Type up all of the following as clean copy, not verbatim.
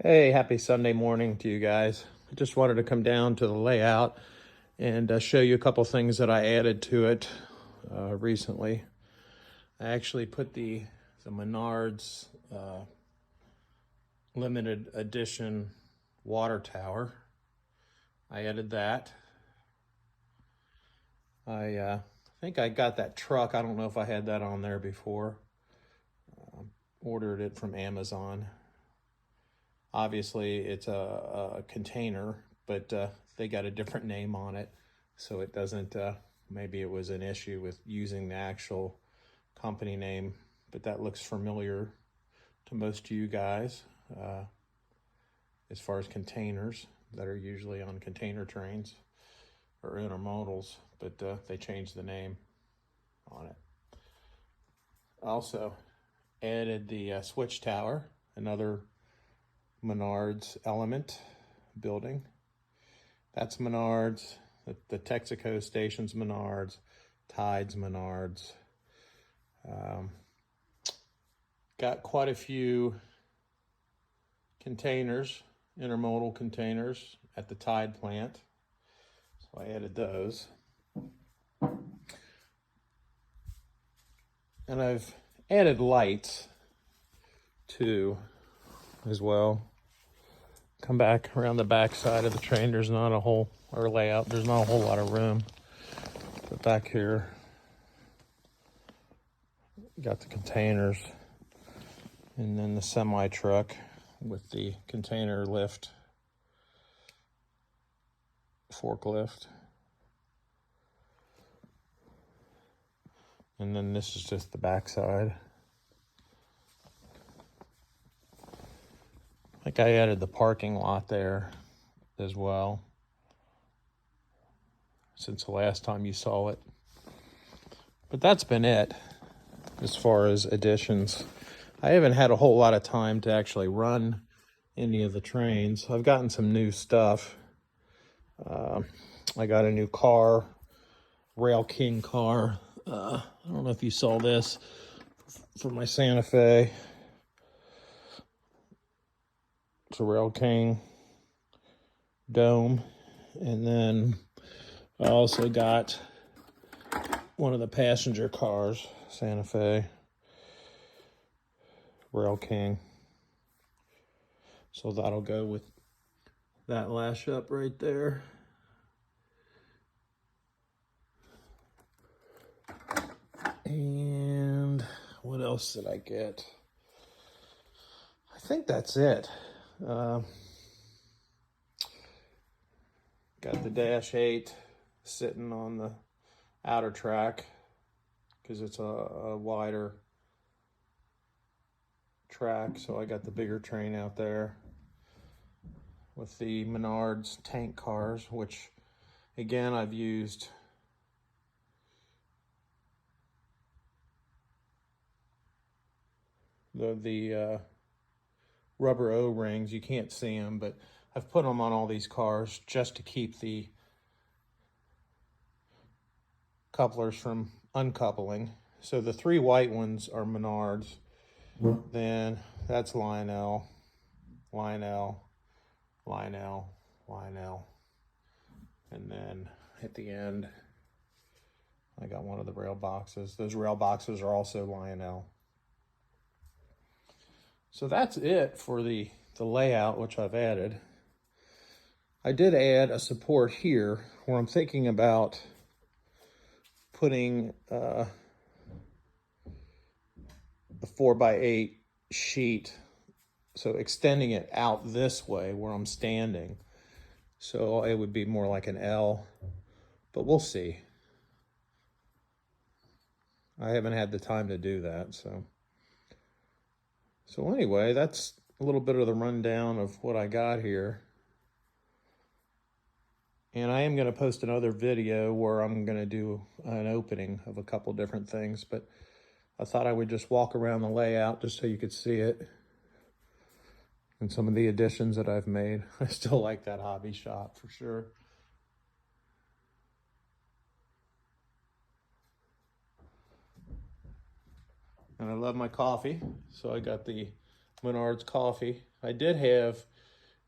Hey, happy Sunday morning to you guys. I just wanted to come down to the layout and show you a couple things that I added to it recently. I actually put the Menards limited edition water tower. I added that. I think I got that truck. I don't know if I had that on there before. Ordered it from Amazon. Obviously, it's a container, but they got a different name on it, so it doesn't, maybe it was an issue with using the actual company name, but that looks familiar to most of you guys as far as containers that are usually on container trains or intermodals, but they changed the name on it. Also added the switch tower, another Menards element building. That's Menards. The Texaco station's Menards. Tide's Menards. Got quite a few containers, intermodal containers at the Tide plant. So I added those. And I've added lights too as well. Come back around the back side of the train. There's not a whole, or layout, there's not a whole lot of room. But back here, got the containers and then the semi truck with the container lift, forklift. And then this is just the back side. Like I added the parking lot there as well, since the last time you saw it. But that's been it as far as additions. I haven't had a whole lot of time to actually run any of the trains. I've gotten some new stuff. I got a new car, Rail King car. I don't know if you saw this for my Santa Fe. It's a Rail King dome. And then I also got one of the passenger cars, Santa Fe, Rail King. So that'll go with that lash up right there. And what else did I get? I think that's it. Got the Dash 8 sitting on the outer track because it's a wider track. So I got the bigger train out there with the Menards tank cars, which again, I've used the rubber O-rings. You can't see them, but I've put them on all these cars just to keep the couplers from uncoupling. So the three white ones are Menards. Then that's Lionel, Lionel, Lionel, Lionel. And then at the end, I got one of the rail boxes. Those rail boxes are also Lionel. So that's it for the layout, which I've added. I did add a support here where I'm thinking about putting a 4x8 sheet, so extending it out this way where I'm standing. So it would be more like an L, but we'll see. I haven't had the time to do that, so anyway, that's a little bit of the rundown of what I got here. And I am going to post another video where I'm going to do an opening of a couple different things, but I thought I would just walk around the layout just so you could see it and some of the additions that I've made. I still like that hobby shop for sure. And I love my coffee, so I got the Menards coffee. I did have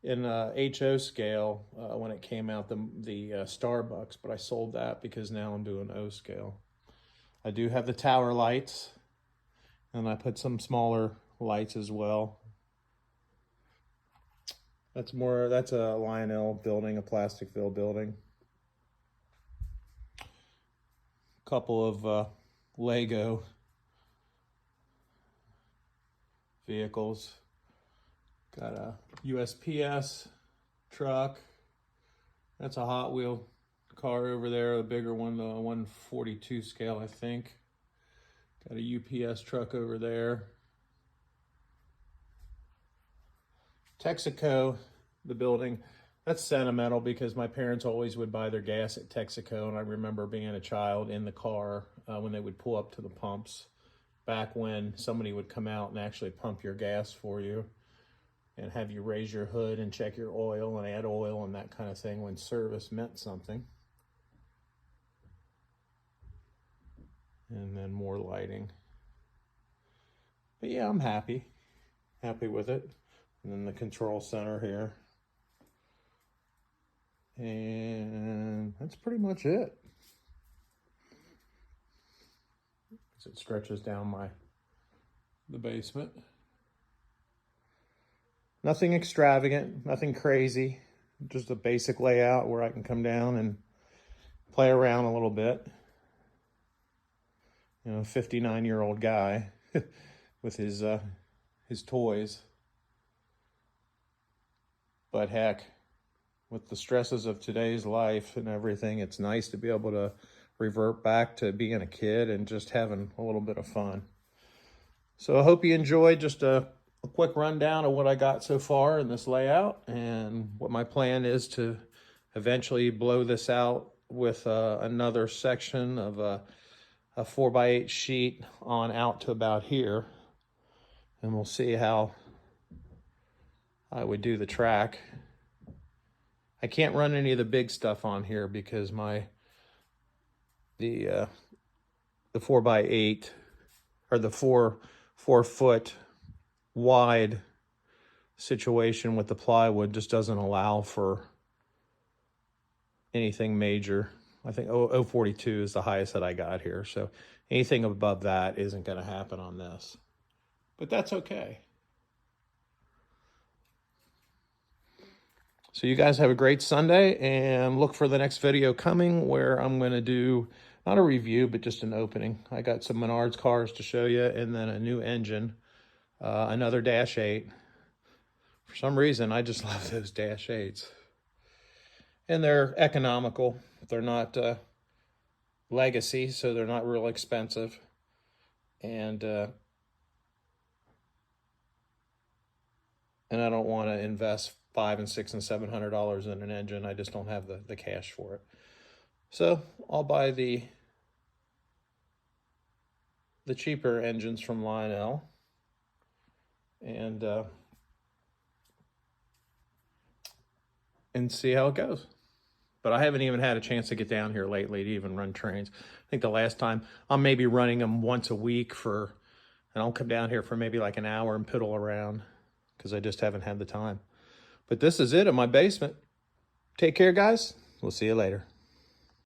in HO scale when it came out, the Starbucks, but I sold that because now I'm doing O scale. I do have the tower lights, and I put some smaller lights as well. That's a Lionel building, a Plasticville building. Couple of Lego vehicles. Got a USPS truck. That's a Hot Wheel car over there, the bigger one, the 142 scale, I think. Got a UPS truck over there. Texaco, the building, that's sentimental because my parents always would buy their gas at Texaco, and I remember being a child in the car when they would pull up to the pumps, back when somebody would come out and actually pump your gas for you and have you raise your hood and check your oil and add oil and that kind of thing when service meant something. And then more lighting. But yeah, I'm happy with it. And then the control center here. And that's pretty much it. As it stretches down the basement. Nothing extravagant, nothing crazy. Just a basic layout where I can come down and play around a little bit. You know, 59-year-old guy with his toys. But heck, with the stresses of today's life and everything, it's nice to be able to revert back to being a kid and just having a little bit of fun. So I hope you enjoyed just a quick rundown of what I got so far in this layout and what my plan is to eventually blow this out with another section of a 4x8 sheet on out to about here. And we'll see how I would do the track. I can't run any of the big stuff on here because the 4x8 or the 4 foot wide situation with the plywood just doesn't allow for anything major. I think 042 is the highest that I got here. So anything above that isn't going to happen on this. But that's okay. So you guys have a great Sunday, and look for the next video coming where I'm going to do, not a review, but just an opening. I got some Menards cars to show you, and then a new engine, another Dash 8. For some reason, I just love those Dash 8s. And they're economical. They're not legacy, so they're not real expensive. And I don't want to invest $500 and $600 and $700 in an engine. I just don't have the cash for it. So I'll buy the cheaper engines from Lionel and see how it goes. But I haven't even had a chance to get down here lately to even run trains. I think the last time I'm maybe running them once a week and I'll come down here for maybe like an hour and piddle around because I just haven't had the time. But this is it in my basement. Take care, guys. We'll see you later.